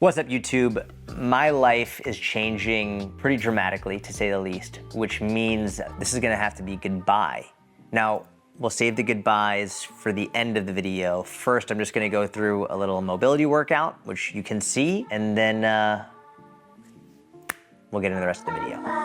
What's up, YouTube? My life is changing pretty dramatically, to say the least, which means this is gonna have to be goodbye. Now, we'll save the goodbyes for the end of the video. First, I'm just gonna go through a little mobility workout, which you can see, and then we'll get into the rest of the video.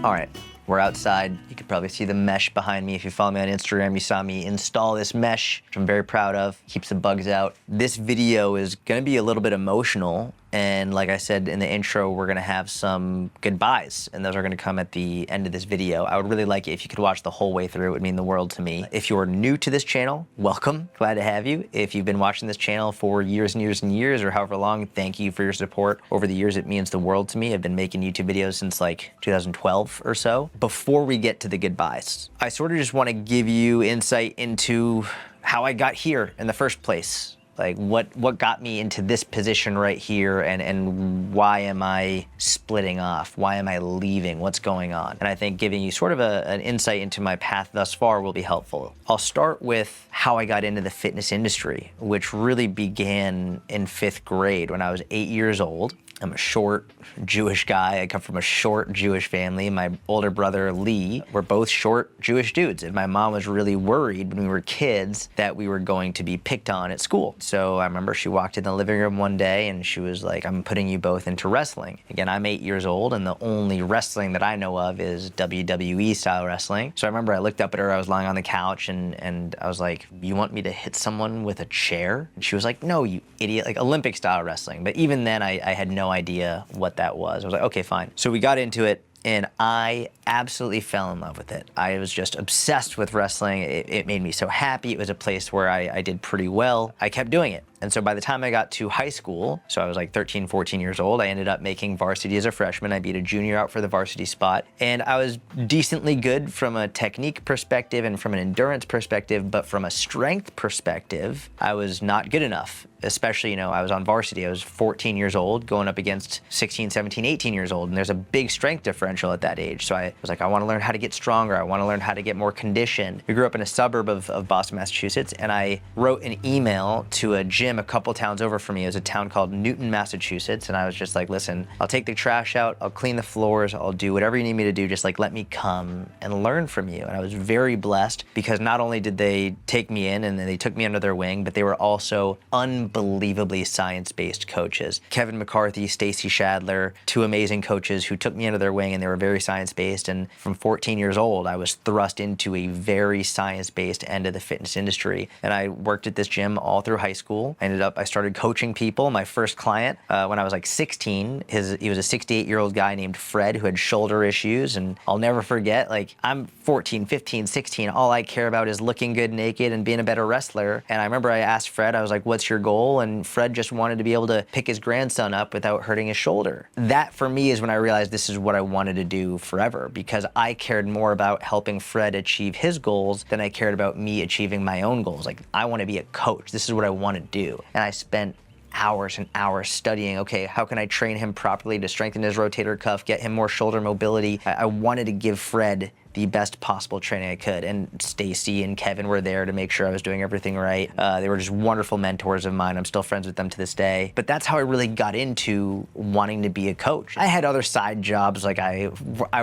All right, we're outside. You could probably see the mesh behind me. If you follow me on Instagram, you saw me install this mesh, which I'm very proud of. Keeps the bugs out. This video is gonna be a little bit emotional. And like I said in the intro, we're gonna have some goodbyes, and those are gonna come at the end of this video. I would really like it if you could watch the whole way through. It would mean the world to me. If you're new to this channel, welcome, glad to have you. If you've been watching this channel for years and years and years, or however long, thank you for your support over the years. It means the world to me. I've been making YouTube videos since like 2012 or so. Before we get to the goodbyes, I sort of just wanna give you insight into how I got here in the first place. Like what got me into this position right here, and why am I splitting off? Why am I leaving? What's going on? And I think giving you sort of an insight into my path thus far will be helpful. I'll start with how I got into the fitness industry, which really began in 5th grade when I was 8 years old. I'm a short Jewish guy. I come from a short Jewish family. My older brother, Lee, we're both short Jewish dudes. And my mom was really worried when we were kids that we were going to be picked on at school. So I remember she walked in the living room one day and she was like, I'm putting you both into wrestling. Again, I'm 8 years old, and the only wrestling that I know of is WWE style wrestling. So I remember I looked up at her, I was lying on the couch, and I was like, you want me to hit someone with a chair? And she was like, no, you idiot, like Olympic style wrestling. But even then I had no idea what that was. I was like, okay, fine. So we got into it, and I absolutely fell in love with it. I was just obsessed with wrestling. It made me so happy. It was a place where I did pretty well. I kept doing it. And so by the time I got to high school, so I was like 13, 14 years old, I ended up making varsity as a freshman. I beat a junior out for the varsity spot. And I was decently good from a technique perspective and from an endurance perspective, but from a strength perspective, I was not good enough. Especially, I was on varsity. I was 14 years old going up against 16, 17, 18 years old. And there's a big strength differential at that age. So I was like, I want to learn how to get stronger. I want to learn how to get more conditioned. We grew up in a suburb of Boston, Massachusetts, and I wrote an email to a gym a couple towns over from me. It was a town called Newton, Massachusetts. And I was just like, listen, I'll take the trash out. I'll clean the floors. I'll do whatever you need me to do. Just like, let me come and learn from you. And I was very blessed because not only did they take me in and they took me under their wing, but they were also unbelievably science-based coaches. Kevin McCarthy, Stacy Shadler, two amazing coaches who took me under their wing, and they were very science-based. And from 14 years old, I was thrust into a very science-based end of the fitness industry. And I worked at this gym all through high school. I started coaching people. My first client, when I was like 16, he was a 68-year-old guy named Fred who had shoulder issues. And I'll never forget, like, I'm 14, 15, 16. All I care about is looking good naked and being a better wrestler. And I remember I asked Fred, I was like, what's your goal? And Fred just wanted to be able to pick his grandson up without hurting his shoulder. That for me is when I realized this is what I wanted to do forever, because I cared more about helping Fred achieve his goals than I cared about me achieving my own goals. Like, I want to be a coach. This is what I want to do. And I spent hours and hours studying, okay, how can I train him properly to strengthen his rotator cuff, get him more shoulder mobility? I wanted to give Fred the best possible training I could. And Stacy and Kevin were there to make sure I was doing everything right. They were just wonderful mentors of mine. I'm still friends with them to this day. But that's how I really got into wanting to be a coach. I had other side jobs. Like I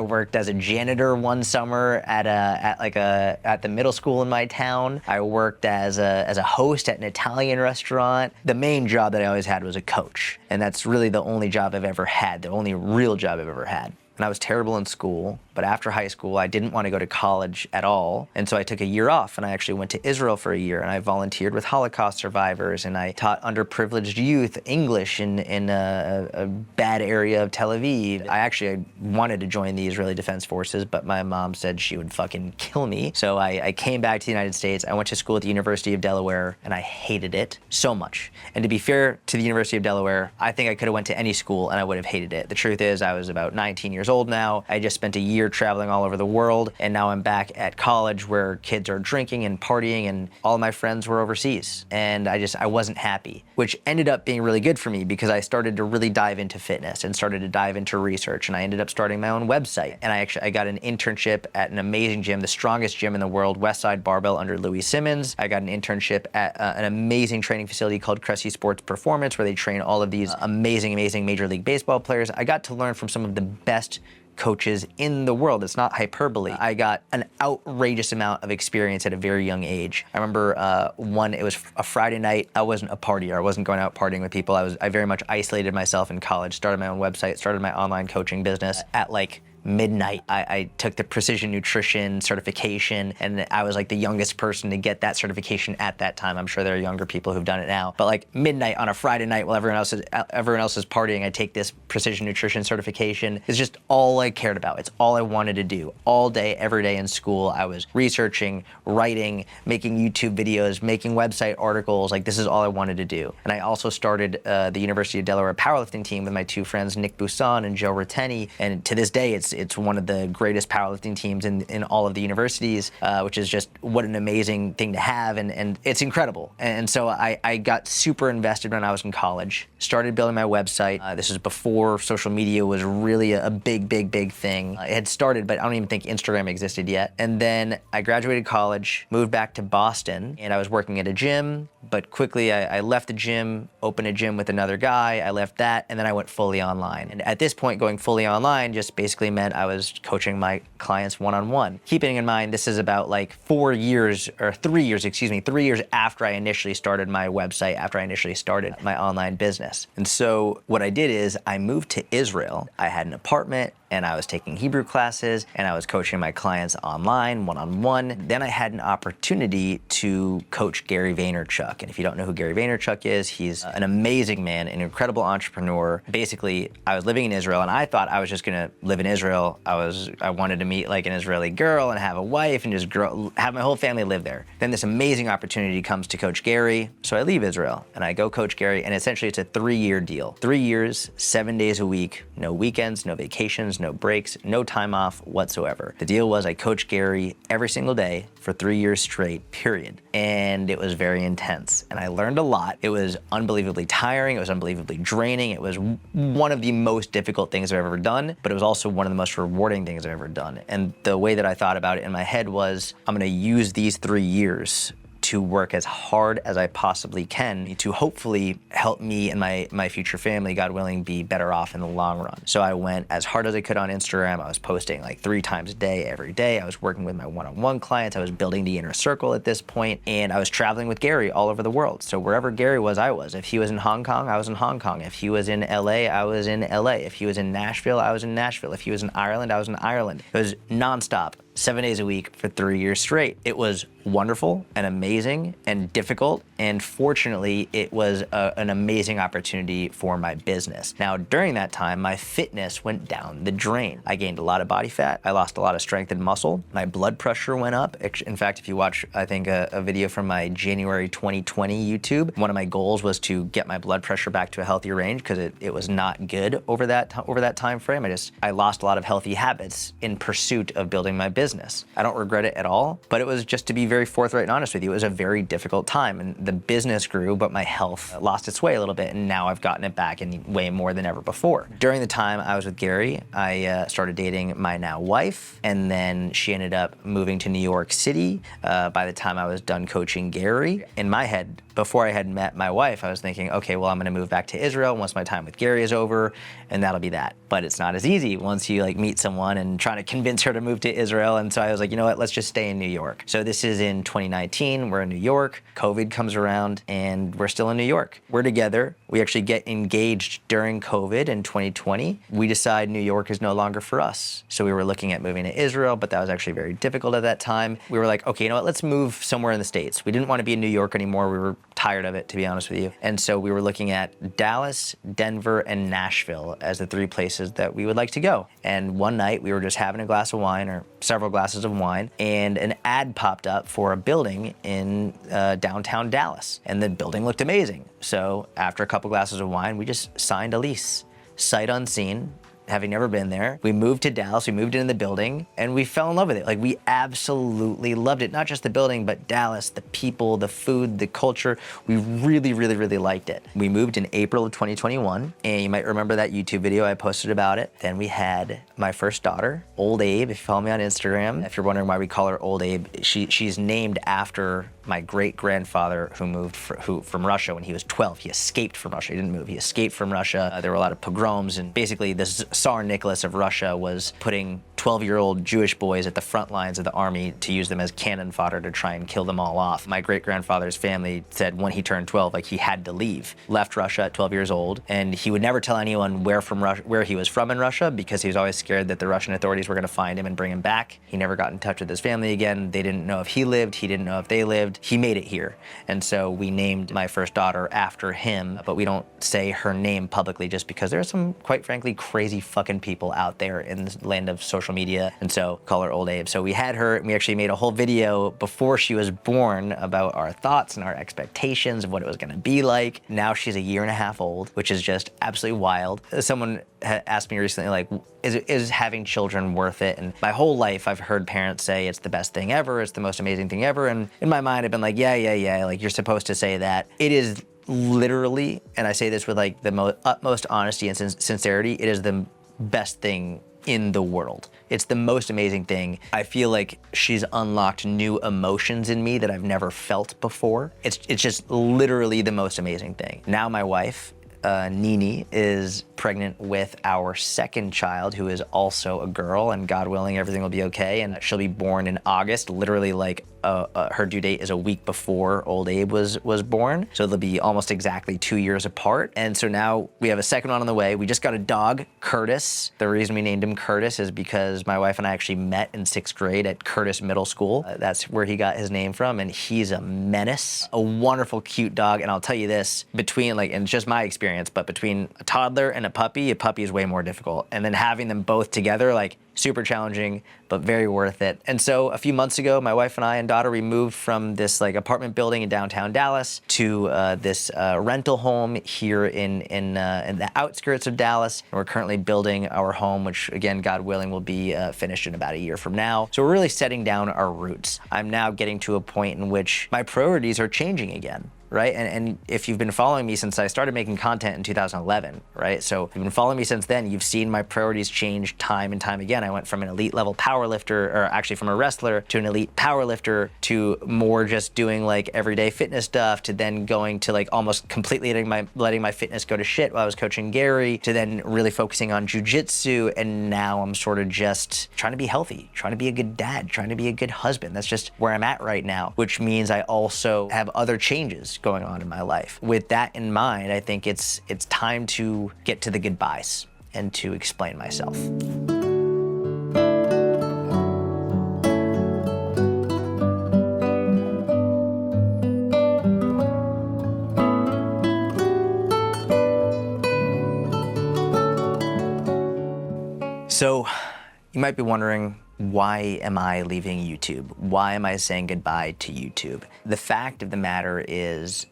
worked as a janitor one summer at the middle school in my town. I worked as a host at an Italian restaurant. The main job that I always had was a coach. And that's really the only job I've ever had, the only real job I've ever had. And I was terrible in school, But after high school, I didn't want to go to college at all. And so I took a year off and I actually went to Israel for a year and I volunteered with Holocaust survivors and I taught underprivileged youth English in a bad area of Tel Aviv. I wanted to join the Israeli Defense Forces, but my mom said she would fucking kill me. So I came back to the United States. I went to school at the University of Delaware and I hated it so much. And to be fair to the University of Delaware, I think I could have went to any school and I would have hated it. The truth is I was about 19 years old now. I just spent a year traveling all over the world and now I'm back at college where kids are drinking and partying and all of my friends were overseas. And I wasn't happy, which ended up being really good for me because I started to really dive into fitness and started to dive into research and I ended up starting my own website. And I got an internship at an amazing gym, the strongest gym in the world, Westside Barbell under Louis Simmons. I got an internship at an amazing training facility called Cressy Sports Performance where they train all of these amazing Major League Baseball players. I got to learn from some of the best coaches in the world. It's not hyperbole. I got an outrageous amount of experience at a very young age. I remember it was a Friday night. I wasn't a partier. I wasn't going out partying with people. I very much isolated myself in college, started my own website, started my online coaching business at like midnight. I took the precision nutrition certification and I was like the youngest person to get that certification at that time. I'm sure there are younger people who've done it now. But like midnight on a Friday night while everyone else is partying, I take this precision nutrition certification. It's just all I cared about. It's all I wanted to do. All day, every day in school, I was researching, writing, making YouTube videos, making website articles. Like this is all I wanted to do. And I also started the University of Delaware powerlifting team with my two friends, Nick Busan and Joe Ratteni. And to this day, it's one of the greatest powerlifting teams in all of the universities, which is just what an amazing thing to have, and it's incredible. And so I got super invested when I was in college, started building my website. This is before social media was really a big thing. It had started, but I don't even think Instagram existed yet. And then I graduated college, moved back to Boston, and I was working at a gym, but quickly I left the gym, opened a gym with another guy, I left that, and then I went fully online. And at this point, going fully online just basically meant I was coaching my clients one-on-one. Keeping in mind, this is about like 3 years after I initially started my website, after I initially started my online business. And so what I did is I moved to Israel. I had an apartment and I was taking Hebrew classes and I was coaching my clients online, one-on-one. Then I had an opportunity to coach Gary Vaynerchuk. And if you don't know who Gary Vaynerchuk is, he's an amazing man, an incredible entrepreneur. Basically, I was living in Israel and I thought I was just gonna live in Israel. I wanted to meet like an Israeli girl and have a wife and just have my whole family live there. Then this amazing opportunity comes to coach Gary. So I leave Israel and I go coach Gary, and essentially it's a 3-year deal. 3 years, 7 days a week, no weekends, no vacations, no breaks, no time off whatsoever. The deal was I coached Gary every single day for 3 years straight, period. And it was very intense. And I learned a lot. It was unbelievably tiring. It was unbelievably draining. It was one of the most difficult things I've ever done, but it was also one of the most rewarding things I've ever done. And the way that I thought about it in my head was, I'm gonna use these 3 years to work as hard as I possibly can to hopefully help me and my future family, God willing, be better off in the long run. So I went as hard as I could on Instagram. I was posting like 3 times a day, every day. I was working with my one-on-one clients. I was building the inner circle at this point, and I was traveling with Gary all over the world. So wherever Gary was, I was. If he was in Hong Kong, I was in Hong Kong. If he was in LA, I was in LA. If he was in Nashville, I was in Nashville. If he was in Ireland, I was in Ireland. It was nonstop. 7 days a week for 3 years straight. It was wonderful and amazing and difficult, and fortunately, it was an amazing opportunity for my business. Now, during that time, my fitness went down the drain. I gained a lot of body fat. I lost a lot of strength and muscle. My blood pressure went up. In fact, if you watch, I think, a video from my January 2020 YouTube, one of my goals was to get my blood pressure back to a healthier range because it was not good over that time frame. I lost a lot of healthy habits in pursuit of building my business. I don't regret it at all, but it was, just to be very forthright and honest with you, it was a very difficult time, and the business grew, but my health lost its way a little bit, and now I've gotten it back in way more than ever before. During the time I was with Gary, I started dating my now wife, and then she ended up moving to New York City by the time I was done coaching Gary. In my head, before I had met my wife, I was thinking, okay, well, I'm gonna move back to Israel once my time with Gary is over, and that'll be that. But it's not as easy once you like meet someone and trying to convince her to move to Israel. And so I was like, you know what, let's just stay in New York. So this is is in 2019. We're in New York. COVID comes around and we're still in New York. We're together. We actually get engaged during COVID in 2020. We decide New York is no longer for us. So we were looking at moving to Israel, but that was actually very difficult at that time. We were like, okay, you know what? Let's move somewhere in the States. We didn't want to be in New York anymore. We were tired of it, to be honest with you. And so we were looking at Dallas, Denver, and Nashville as the 3 places that we would like to go. And one night we were just having a glass of wine, or several glasses of wine, and an ad popped up for a building in downtown Dallas. And the building looked amazing. So after a couple glasses of wine, we just signed a lease, sight unseen. Having never been there, we moved to Dallas, we moved into the building, and we fell in love with it. Like, we absolutely loved it. Not just the building, but Dallas, the people, the food, the culture. We really, really, really liked it. We moved in April of 2021, and you might remember that YouTube video I posted about it. Then we had my first daughter, Old Abe, if you follow me on Instagram. If you're wondering why we call her Old Abe, she's named after my great-grandfather who moved from Russia when he was 12. He escaped from Russia. He didn't move. He escaped from Russia. There were a lot of pogroms, and basically this Tsar Nicholas of Russia was putting 12-year-old Jewish boys at the front lines of the army to use them as cannon fodder to try and kill them all off. My great-grandfather's family said when he turned 12, like, he had to leave. Left Russia at 12 years old, and he would never tell anyone where he was from in Russia, because he was always scared that the Russian authorities were going to find him and bring him back. He never got in touch with his family again. They didn't know if he lived. He didn't know if they lived. He made it here. And so we named my first daughter after him, but we don't say her name publicly just because there are some, quite frankly, crazy fucking people out there in the land of social media, and so call her Old Abe. So we had her, and we actually made a whole video before she was born about our thoughts and our expectations of what it was gonna be like. Now she's a 1.5 years old, which is just absolutely wild. Someone asked me recently, like, is having children worth it? And my whole life I've heard parents say it's the best thing ever, it's the most amazing thing ever, and in my mind I've been like, yeah, like, you're supposed to say that. It is literally, and I say this with like the utmost honesty and sincerity, it is the best thing in the world. It's the most amazing thing. I feel like she's unlocked new emotions in me that I've never felt before. It's just literally the most amazing thing. Now my wife, Nini, is pregnant with our second child, who is also a girl, and God willing, everything will be okay. And she'll be born in August, literally like her due date is a week before Old Abe was born. So they'll be almost exactly 2 years apart. And so now we have a second one on the way. We just got a dog, Curtis. The reason we named him Curtis is because my wife and I actually met in 6th grade at Curtis Middle School. That's where he got his name from, and he's a menace, a wonderful, cute dog. And I'll tell you this, between, like, and it's just my experience, but between a toddler and a puppy is way more difficult. And then having them both together, like, super challenging, but very worth it. And so a few months ago, my wife and I and daughter, we moved from this like apartment building in downtown Dallas to this rental home here in the outskirts of Dallas. And we're currently building our home, which again, God willing, will be finished in about a year from now. So we're really setting down our roots. I'm now getting to a point in which my priorities are changing again. Right? And if you've been following me since I started making content in 2011, right? So if you've been following me since then, you've seen my priorities change time and time again. I went from an elite level powerlifter, or actually from a wrestler, to an elite powerlifter, to more just doing like everyday fitness stuff, to then going to like almost completely letting my fitness go to shit while I was coaching Gary, to then really focusing on jujitsu. And now I'm sort of just trying to be healthy, trying to be a good dad, trying to be a good husband. That's just where I'm at right now, which means I also have other changes going on in my life. With that in mind, I think it's time to get to the goodbyes and to explain myself. So you might be wondering, why am I leaving YouTube? Why am I saying goodbye to YouTube? The fact of the matter is,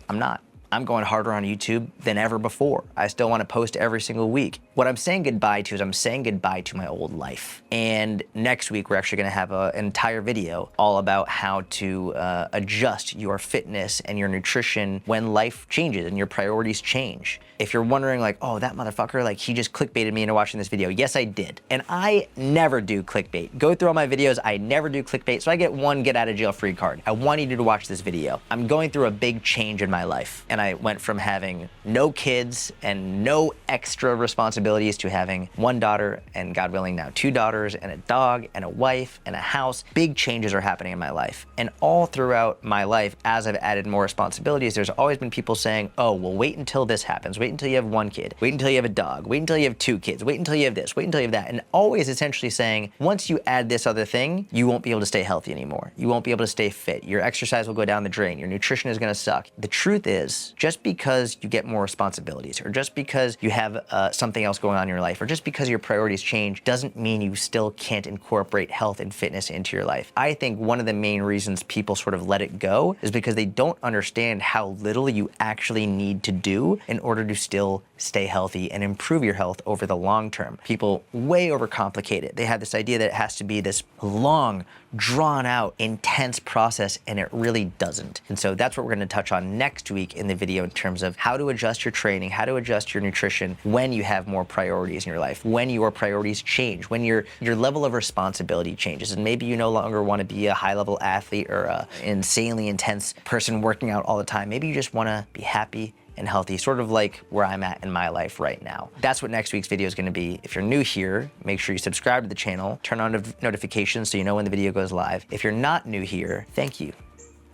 I'm not. I'm going harder on YouTube than ever before. I still want to post every single week. What I'm saying goodbye to is I'm saying goodbye to my old life. And next week, we're actually going to have an entire video all about how to adjust your fitness and your nutrition when life changes and your priorities change. If you're wondering like, oh, that motherfucker, like he just clickbaited me into watching this video. Yes, I did. And I never do clickbait. Go through all my videos, I never do clickbait. So I get one get out of jail free card. I wanted you to watch this video. I'm going through a big change in my life. And I went from having no kids and no extra responsibilities to having one daughter and, God willing, now 2 daughters and a dog and a wife and a house. Big changes are happening in my life. And all throughout my life, as I've added more responsibilities, there's always been people saying, oh, well, wait until this happens. Wait until you have 1 kid. Wait until you have a dog. Wait until you have 2 kids. Wait until you have this. Wait until you have that. And always essentially saying, once you add this other thing, you won't be able to stay healthy anymore. You won't be able to stay fit. Your exercise will go down the drain. Your nutrition is going to suck. The truth is, just because you get more responsibilities, or just because you have something else going on in your life, or just because your priorities change, doesn't mean you still can't incorporate health and fitness into your life. I think one of the main reasons people sort of let it go is because they don't understand how little you actually need to do in order to still stay healthy and improve your health over the long term. People way overcomplicate it. They have this idea that it has to be this long, drawn out, intense process, and it really doesn't. And so that's what we're going to touch on next week in the video in terms of how to adjust your training, how to adjust your nutrition when you have more priorities in your life, when your priorities change, when your level of responsibility changes. And maybe you no longer want to be a high-level athlete or an insanely intense person working out all the time. Maybe you just want to be happy and healthy, sort of like where I'm at in my life right now. That's what next week's video is going to be. If you're new here, make sure you subscribe to the channel, turn on notifications so you know when the video goes live. If you're not new here, thank you.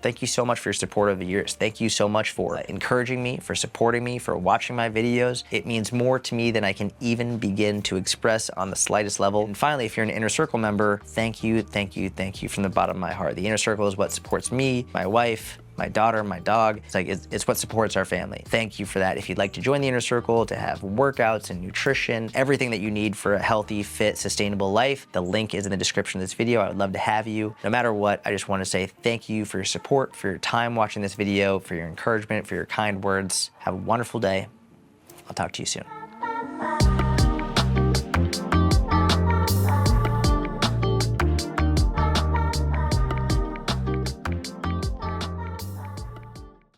Thank you so much for your support over the years. Thank you so much for encouraging me, for supporting me, for watching my videos. It means more to me than I can even begin to express on the slightest level. And finally, if you're an Inner Circle member, thank you, thank you, thank you from the bottom of my heart. The Inner Circle is what supports me, my wife, my daughter, my dog. It's what supports our family. Thank you for that. If you'd like to join the Inner Circle to have workouts and nutrition, everything that you need for a healthy, fit, sustainable life, the link is in the description of this video. I would love to have you. No matter what, I just want to say thank you for your support, for your time watching this video, for your encouragement, for your kind words. Have a wonderful day. I'll talk to you soon.